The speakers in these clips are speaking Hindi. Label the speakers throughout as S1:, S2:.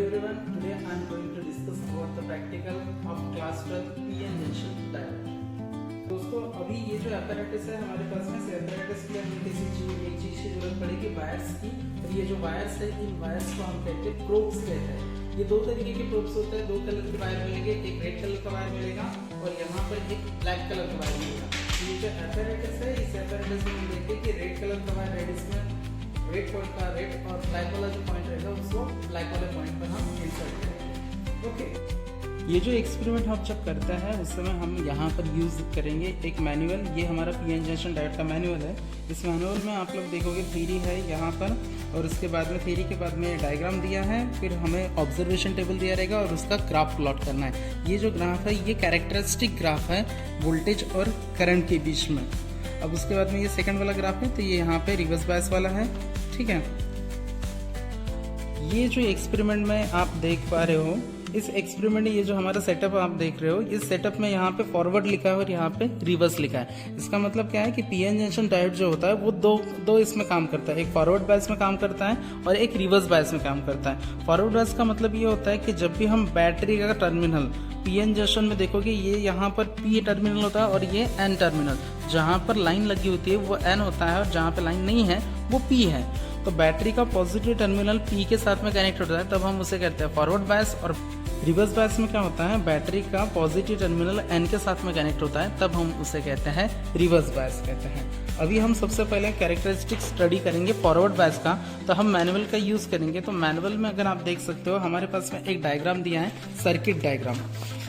S1: everyone, today I am going to discuss about the practical of class 12 PN junction diagram. दोस्तों अभी ये जो apparatus है हमारे पास में, इस apparatus के लिए हमें किसी चीज एक चीज की जरूरत पड़ेगी, वायर्स की। और ये जो वायर्स है, इन वायर्स को हम कहते हैं प्रोब्स कहते हैं। ये दो तरीके के प्रोब्स होते हैं, दो कलर के वायर मिलेंगे, एक रेड कलर का वायर मिलेगा और यहाँ पर एक ब्लैक कलर का वायर मिलेगा। ये जो apparatus है, इस apparatus में हम देखते हैं कि रेड कलर का वायर रेड, इसमें रेड पॉइंट का रेड और ब्लैक वाला जो पॉइंट रहेगा उसको ब्लैक वाले पॉइंट पर हम इंसर्ट करेंगे। ओके, ये जो एक्सपेरिमेंट हम जब करते हैं उस समय हम यहाँ पर यूज़ करेंगे एक मैनुअल। ये हमारा पीएन जंक्शन डायोड का मैनुअल है। इस मैनुअल में आप लोग देखोगे थ्योरी है यहाँ पर, और उसके बाद में थ्योरी के बाद में डायग्राम दिया है, फिर हमें ऑब्जर्वेशन टेबल दिया रहेगा और उसका ग्राफ प्लॉट करना है। ये जो ग्राफ है ये कैरेक्टरिस्टिक ग्राफ है वोल्टेज और करंट के बीच में। अब उसके बाद में ये सेकंड वाला ग्राफ है, तो ये यहाँ पे रिवर्स बायस वाला है। ठीक है, ये जो एक्सपेरिमेंट में आप देख पा रहे हो, इस एक्सपेरिमेंट ये जो हमारा सेटअप आप देख रहे हो, इस सेटअप में यहाँ पे फॉरवर्ड लिखा है और यहाँ पे रिवर्स लिखा है। इसका मतलब क्या है कि पीएन जंक्शन डायोड जो होता है वो दो इसमें काम करता है, एक फॉरवर्ड बायस में काम करता है और एक रिवर्स बायस में काम करता है। फॉरवर्ड बायस का मतलब ये होता है कि जब भी हम बैटरी का टर्मिनल पीएन जंक्शन में देखोगे, ये यहाँ पर पी टर्मिनल होता है और ये एन टर्मिनल, जहाँ पर लाइन लगी होती है वो एन होता है और जहाँ पे लाइन नहीं है वो पी है। तो बैटरी का पॉजिटिव टर्मिनल पी के साथ में कनेक्ट होता है, तब हम उसे कहते हैं फॉरवर्ड बायस। और रिवर्स बायस में क्या होता है, बैटरी का पॉजिटिव टर्मिनल एन के साथ में कनेक्ट होता है, तब हम उसे कहते हैं रिवर्स बायस कहते हैं। अभी हम सबसे पहले कैरेक्टरिस्टिक स्टडी करेंगे फॉरवर्ड बायस का, तो हम मैनुअल का यूज करेंगे। तो मैनुअल में अगर आप देख सकते हो हमारे पास में एक डायग्राम दिया है, सर्किट डायग्राम,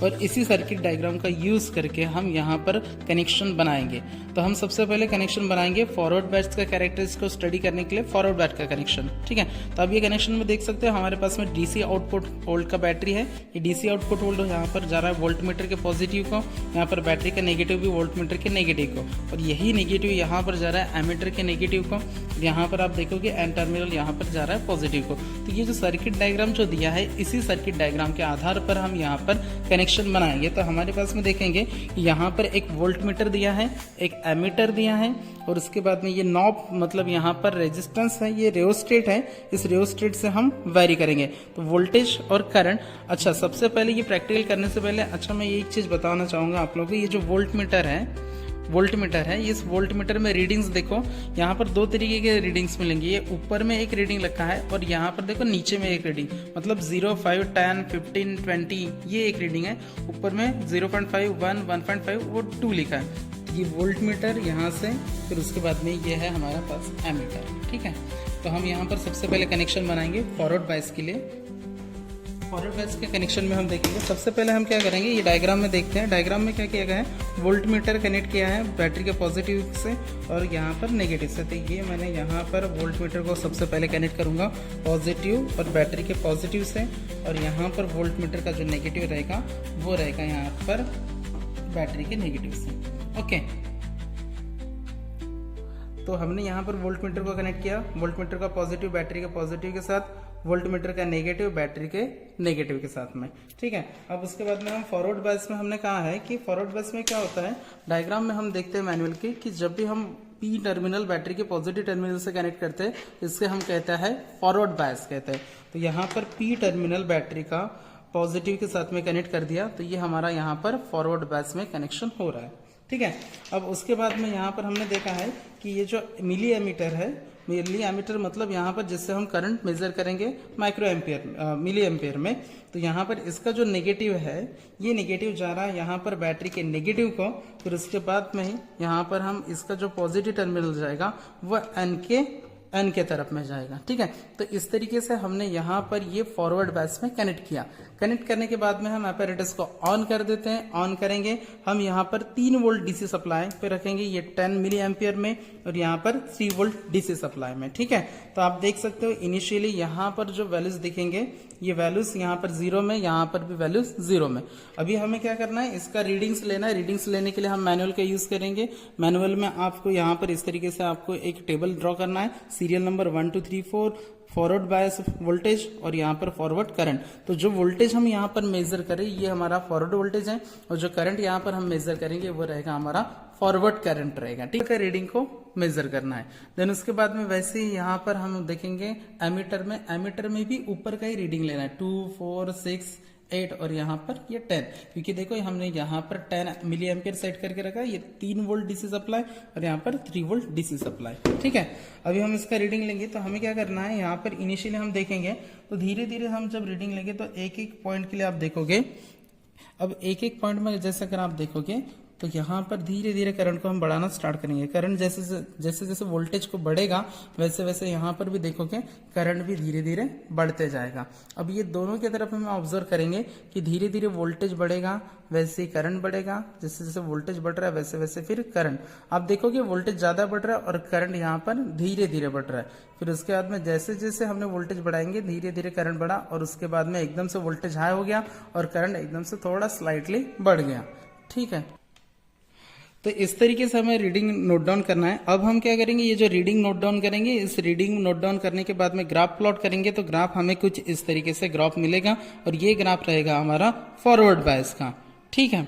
S1: और इसी सर्किट डायग्राम का यूज करके हम यहाँ पर कनेक्शन बनाएंगे। तो हम सबसे पहले कनेक्शन बनाएंगे फॉरवर्ड बायस का कैरेक्टरिस्टिक को स्टडी करने के लिए फॉरवर्ड बायस का कनेक्शन। ठीक है, तो अब ये कनेक्शन में देख सकते हो हमारे पास में डीसी आउटपुट वोल्ट का बैटरी है। ये डीसी आउटपुट वोल्ट यहाँ पर जा रहा है वोल्ट मीटर के पॉजिटिव को, यहाँ पर बैटरी का नेगेटिव भी वोल्ट मीटर के नेगेटिव को, और यही नेगेटिव यहाँ पर जा रहा है एमीटर के नेगेटिव को। यहाँ पर आप देखोगे एन टर्मिनल यहाँ पर जा रहा है पॉजिटिव को। तो ये जो सर्किट डायग्राम जो दिया है, इसी सर्किट डायग्राम के आधार पर हम यहाँ पर कनेक्शन बनाएंगे। तो हमारे पास में देखेंगे यहाँ पर एक वोल्ट मीटर दिया है, एक एमीटर दिया है, और उसके बाद में ये नॉब मतलब यहाँ पर रेजिस्टेंस है, ये रियोस्टेट है। इस रियोस्टेट से हम वेरी करेंगे तो वोल्टेज और करंट। अच्छा, सबसे पहले ये प्रैक्टिकल करने से पहले मैं ये एक चीज बताना चाहूंगा आप लोगों को। ये जो वोल्ट मीटर है, इस वोल्ट मीटर में रीडिंग्स देखो, यहाँ पर दो तरीके के रीडिंग्स मिलेंगे। ये ऊपर में एक रीडिंग रखा है और यहाँ पर देखो नीचे में एक रीडिंग, मतलब 0, 5, 10, 15, 20 ये एक रीडिंग है। ऊपर में 0.5, 1, 1.5 वो 2 लिखा है। ये वोल्ट मीटर यहाँ से, फिर उसके बाद में ये है हमारा पास एमीटर। ठीक है, तो हम यहाँ पर सबसे पहले कनेक्शन बनाएंगे फॉरवर्ड बायस के लिए। फॉरवर्ड बायस के कनेक्शन में हम देखेंगे, सबसे पहले हम क्या करेंगे, ये डायग्राम में देखते हैं। डायग्राम में क्या किया गया है, वोल्ट मीटर कनेक्ट किया है बैटरी के पॉजिटिव से और यहाँ पर नेगेटिव से। तो ये मैंने यहाँ पर वोल्ट मीटर को सबसे पहले कनेक्ट करूँगा पॉजिटिव और बैटरी के पॉजिटिव से, और यहाँ पर वोल्ट मीटर का जो नेगेटिव रहेगा वो रहेगा यहाँ पर बैटरी के नेगेटिव से। ओके, तो हमने यहाँ पर वोल्ट मीटर को कनेक्ट किया, वोल्ट मीटर का पॉजिटिव बैटरी के पॉजिटिव के साथ, वोल्ट मीटर का नेगेटिव बैटरी के नेगेटिव के साथ में। ठीक है, अब उसके बाद में हम फॉरवर्ड बायस में हमने कहा है कि फॉरवर्ड बायस में क्या होता है, डायग्राम में हम देखते हैं मैनुअल के कि जब भी हम पी टर्मिनल बैटरी के पॉजिटिव टर्मिनल से कनेक्ट करते हैं, इससे हम कहते हैं फॉरवर्ड बायस कहते हैं। तो यहाँ पर पी टर्मिनल बैटरी का पॉजिटिव के साथ में कनेक्ट कर दिया, तो ये हमारा यहाँ पर फॉरवर्ड बायस में कनेक्शन हो रहा है। ठीक है, अब उसके बाद में यहाँ पर हमने देखा है कि ये जो मिली एमीटर है, मिली एमीटर मतलब यहाँ पर जिससे हम करंट मेजर करेंगे माइक्रो एम्पियर मिली एम्पियर में, तो यहाँ पर इसका जो नेगेटिव है, ये नेगेटिव जा रहा है यहाँ पर बैटरी के नेगेटिव को, फिर उसके बाद में ही यहाँ पर हम इसका जो पॉजिटिव टर्मिनल जाएगा वो एन के तरफ में जाएगा। ठीक है, तो इस तरीके से हमने यहाँ पर ये फॉरवर्ड बायस में कनेक्ट किया। कनेक्ट करने के बाद में हम apparatus को ऑन कर देते हैं। ऑन करेंगे हम यहाँ पर 3 वोल्ट डीसी सप्लाई पे रखेंगे, ये 10 मिली एम्पियर में, और यहाँ पर 3 वोल्ट डीसी सप्लाई में। ठीक है, तो आप देख सकते हो इनिशियली यहाँ पर जो वैल्यूज दिखेंगे, ये वैल्यूज यहाँ पर 0 में, यहाँ पर भी वैल्यूज 0 में। अभी हमें क्या करना है, इसका रीडिंग्स लेना है। रीडिंग्स लेने के लिए हम मैनुअल का यूज करेंगे। मैनुअल में आपको यहाँ पर इस तरीके से आपको एक टेबल ड्रॉ करना है, serial number 1, 2, 3, 4, forward bias voltage और यहाँ पर फॉरवर्ड करंट। तो जो वोल्टेज हम यहाँ पर मेजर करें ये हमारा फॉरवर्ड वोल्टेज है, और जो करंट यहाँ पर हम मेजर करेंगे वो रहेगा हमारा फॉरवर्ड करंट रहेगा, ठीक है, रीडिंग को मेजर करना है। देन उसके बाद में वैसे ही यहाँ पर हम देखेंगे एमीटर में भी ऊपर का ही रीडिंग लेना है, 2, 4, 6, 8 और यहाँ पर ये 10, क्योंकि देखो हमने यहाँ पर 10 मिली एम्पियर सेट करके रखा है, ये 3 वोल्ट डीसी सप्लाई और यहाँ पर 3 वोल्ट डीसी सप्लाई, ठीक है। अभी हम इसका रीडिंग लेंगे तो हमें क्या करना है, यहाँ पर इनिशियली हम देखेंगे तो धीरे धीरे हम जब रीडिंग लेंगे तो एक एक पॉइंट के लिए आप देखोगे, अब एक एक पॉइंट में जैसे अगर आप देखोगे तो यहाँ पर धीरे धीरे करंट को हम बढ़ाना स्टार्ट करेंगे। करंट जैसे जैसे वोल्टेज को बढ़ेगा वैसे वैसे यहाँ पर भी देखोगे करंट भी धीरे धीरे बढ़ते जाएगा। अब ये दोनों की तरफ हम ऑब्जर्व करेंगे कि धीरे धीरे वोल्टेज बढ़ेगा वैसे ही करंट बढ़ेगा, जैसे जैसे वोल्टेज बढ़ रहा है वैसे वैसे फिर करंट, आप देखोगे वोल्टेज ज्यादा बढ़ रहा है और करंट यहाँ पर धीरे धीरे बढ़ रहा है। फिर उसके बाद में जैसे जैसे हमने वोल्टेज बढ़ाएंगे धीरे धीरे करंट बढ़ा और उसके बाद में एकदम से वोल्टेज हाई हो गया और करंट एकदम से थोड़ा स्लाइटली बढ़ गया, ठीक है। तो इस तरीके से हमें रीडिंग नोट डाउन करना है। अब हम क्या करेंगे, ये जो रीडिंग नोट डाउन करेंगे, इस रीडिंग नोट डाउन करने के बाद में ग्राफ प्लॉट करेंगे तो ग्राफ हमें कुछ इस तरीके से ग्राफ मिलेगा और ये ग्राफ रहेगा हमारा फॉरवर्ड बायस का, ठीक है,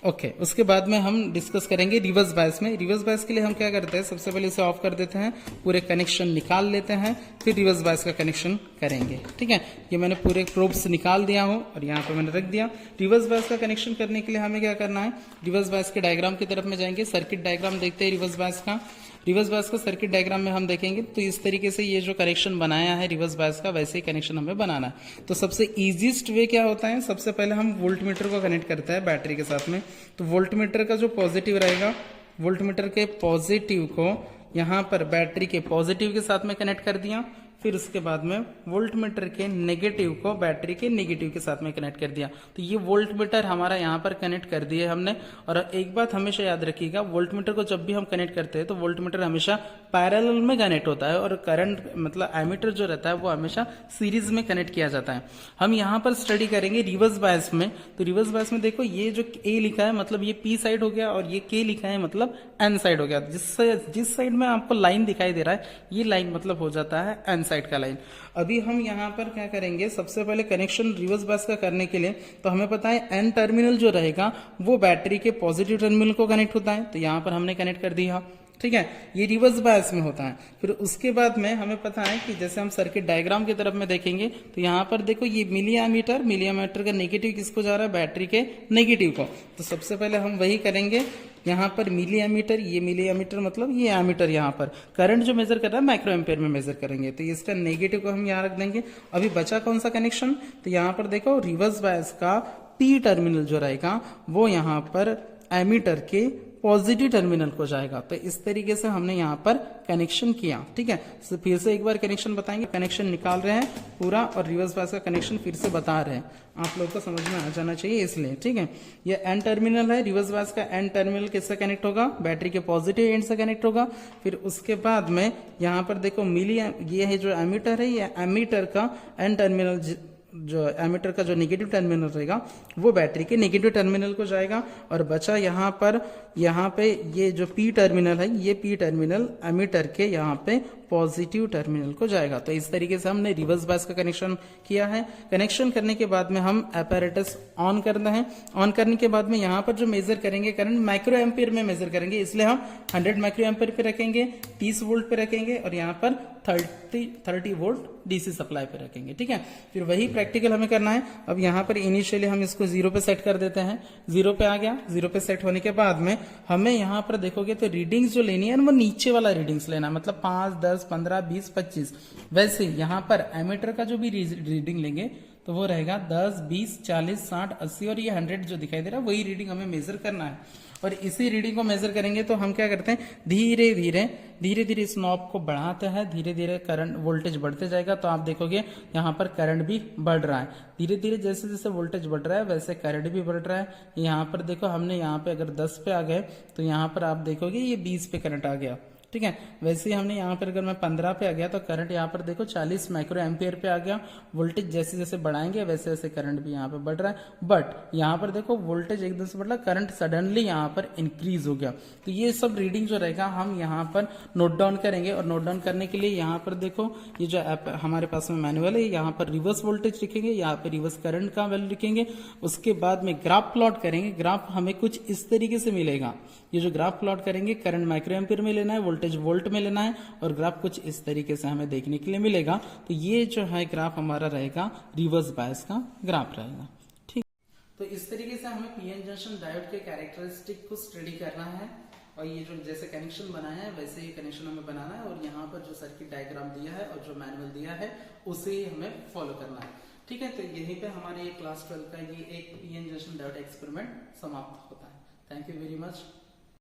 S1: ओके। उसके बाद में हम डिस्कस करेंगे रिवर्स बायस में। रिवर्स बायस के लिए हम क्या करते हैं, सबसे पहले इसे ऑफ कर देते हैं, पूरे कनेक्शन निकाल लेते हैं, फिर रिवर्स बायस का कनेक्शन करेंगे, ठीक है। ये मैंने पूरे प्रोब्स निकाल दिया हूं और यहाँ पे मैंने रख दिया। रिवर्स बायस का कनेक्शन करने के लिए हमें क्या करना है, रिवर्स बायस के डायग्राम की तरफ में जाएंगे, सर्किट डायग्राम देखते हैं रिवर्स बायस का। रिवर्स बायस का सर्किट डायग्राम में हम देखेंगे तो इस तरीके से ये जो कनेक्शन बनाया है रिवर्स बायस का वैसे ही कनेक्शन हमें बनाना है। तो सबसे इजीएस्ट वे क्या होता है, सबसे पहले हम वोल्टमीटर को कनेक्ट करते हैं बैटरी के साथ में। तो वोल्टमीटर का जो पॉजिटिव रहेगा, वोल्टमीटर के पॉजिटिव को यहाँ पर बैटरी के पॉजिटिव के साथ में कनेक्ट कर दिया, फिर उसके बाद में वोल्टमीटर के नेगेटिव को बैटरी के नेगेटिव के साथ में कनेक्ट कर दिया। तो ये वोल्टमीटर हमारा यहाँ पर कनेक्ट कर दिए हमने। और एक बात हमेशा याद रखिएगा, वोल्टमीटर को जब भी हम कनेक्ट करते हैं तो वोल्टमीटर हमेशा पैरेलल में कनेक्ट होता है और करंट मतलब एमीटर जो रहता है वो हमेशा सीरीज में कनेक्ट किया जाता है। हम यहाँ पर स्टडी करेंगे रिवर्स बायस में। तो रिवर्स बायस में देखो ये जो ए लिखा है मतलब ये पी साइड हो गया और ये के लिखा है मतलब एन साइड हो गया। जिस साइड में आपको लाइन दिखाई दे रहा है ये लाइन मतलब हो जाता है एन साइड का लाइन। अभी हम यहाँ पर क्या करेंगे, सबसे पहले कनेक्शन रिवर्स बायस का करने के लिए तो हमें पता है एन टर्मिनल जो रहेगा वो बैटरी के पॉजिटिव टर्मिनल को कनेक्ट होता है। तो यहाँ पर हमने कनेक्ट कर दिया, ठीक है, ये रिवर्स बायस में होता है। फिर उसके बाद में हमें पता है कि जैसे हम सर्किट डायग्राम की तरफ में देखेंगे तो यहाँ पर देखो ये मिली एमीटर का नेगेटिव किसको जा रहा है, बैटरी के नेगेटिव को। तो सबसे पहले हम वही करेंगे, यहाँ पर मिली एमीटर मतलब ये एमीटर यहाँ पर करंट जो मेजर कर रहा है माइक्रो एम्पियर में मेजर करेंगे। तो इसका नेगेटिव को हम यहाँ रख देंगे। अभी बचा कौन सा कनेक्शन, तो यहाँ पर देखो रिवर्स बायस का पी टर्मिनल जो रहेगा वो यहाँ पर एमीटर के पॉजिटिव टर्मिनल को जाएगा। तो इस तरीके से हमने यहाँ पर कनेक्शन किया, ठीक है। तो फिर से एक बार कनेक्शन बताएंगे, कनेक्शन निकाल रहे हैं पूरा और रिवर्स बायस का कनेक्शन फिर से बता रहे हैं, आप लोग को समझ में आ जाना चाहिए इसलिए, ठीक है। ये एन टर्मिनल है, रिवर्स बायस का एन टर्मिनल किससे कनेक्ट होगा, बैटरी के पॉजिटिव एंड से कनेक्ट होगा। फिर उसके बाद में यहाँ पर देखो ये है जो एमीटर है, ये एमीटर का एन टर्मिनल जो एमीटर का जो नेगेटिव टर्मिनल रहेगा वो बैटरी के नेगेटिव टर्मिनल को जाएगा। और बचा यहाँ पे ये जो पी टर्मिनल है ये पी टर्मिनल एमीटर के यहाँ पे पॉजिटिव टर्मिनल को जाएगा। तो इस तरीके से हमने रिवर्स बायस का कनेक्शन किया है। कनेक्शन करने के बाद में हम apparatus ऑन करना है। ऑन करने के बाद में यहाँ पर जो मेजर करेंगे करंट माइक्रो एम्पियर में मेजर करेंगे, इसलिए हम 100 माइक्रो एम्पियर पे रखेंगे, 30 वोल्ट पे रखेंगे और यहाँ पर 30 वोल्ट डीसी सप्लाई पे रखेंगे, ठीक है। फिर वही प्रैक्टिकल हमें करना है। अब यहाँ पर इनिशियली हम इसको 0 पे सेट कर देते हैं, 0 पे आ गया। 0 पे सेट होने के बाद में हमें यहाँ पर देखोगे तो रीडिंग्स जो लेनी है वो नीचे वाला रीडिंग्स लेना है, मतलब 5, 10, 15, 20, 25। वैसे यहाँ पर एमीटर का जो भी रीडिंग लेंगे तो वो रहेगा 10, 20, 40, 60, 80 और ये 100 जो दिखाई दे रहा है वही रीडिंग हमें मेजर करना है। और इसी रीडिंग को मेजर करेंगे तो हम क्या करते हैं, धीरे धीरे इस नॉब को बढ़ाते हैं, धीरे धीरे करंट वोल्टेज बढ़ते जाएगा। तो आप देखोगे यहाँ पर करंट भी बढ़ रहा है, धीरे धीरे जैसे जैसे वोल्टेज बढ़ रहा है वैसे करंट भी बढ़ रहा है। यहाँ पर देखो हमने यहाँ पे अगर 10 पे आ गए तो यहाँ पर आप देखोगे ये 20 पे करंट आ गया, ठीक है। वैसे ही हमने यहाँ पर अगर मैं 15 पे आ गया तो करंट यहाँ पर देखो 40 माइक्रो एम्पियर पे आ गया। वोल्टेज जैसे जैसे बढ़ाएंगे वैसे वैसे करंट भी यहाँ पे बढ़ रहा है, बट यहाँ पर देखो वोल्टेज एकदम से बढ़ा, करंट सडनली यहाँ पर इंक्रीज हो गया। तो ये सब रीडिंग जो रहेगा हम यहाँ पर नोट डाउन करेंगे, और नोट डाउन करने के लिए यहाँ पर देखो ये जो ऐप हमारे पास में मैनुअल है, यहाँ पर रिवर्स वोल्टेज लिखेंगे, यहाँ पर रिवर्स करंट का वैल्यू लिखेंगे। उसके बाद में ग्राफ प्लॉट करेंगे। ग्राफ हमें कुछ इस तरीके से मिलेगा। ये जो ग्राफ प्लॉट करेंगे, करंट माइक्रो एम्पियर में लेना है, वोल्टेज वोल्ट में लेना है, और ग्राफ कुछ इस तरीके से हमें देखने के लिए मिलेगा। तो ये जो है ग्राफ हमारा रहेगा रिवर्स बायस का ग्राफ रहेगा। ठीक, तो इस तरीके से हमें पीएन जंक्शन डायोड के कैरेक्टरिस्टिक को स्टडी करना है, और ये जो जैसे कनेक्शन बनाया है वैसे ही कनेक्शन हमें बनाना है, और यहाँ पर जो सर्किट डायग्राम दिया है और जो मैनुअल दिया है उसे ही हमें फॉलो करना है। ठीक है, तो यहीं पे हमारे क्लास 12 का ये एक पीएन जंक्शन डायोड एक्सपेरिमेंट समाप्त होता है। Thank you very much.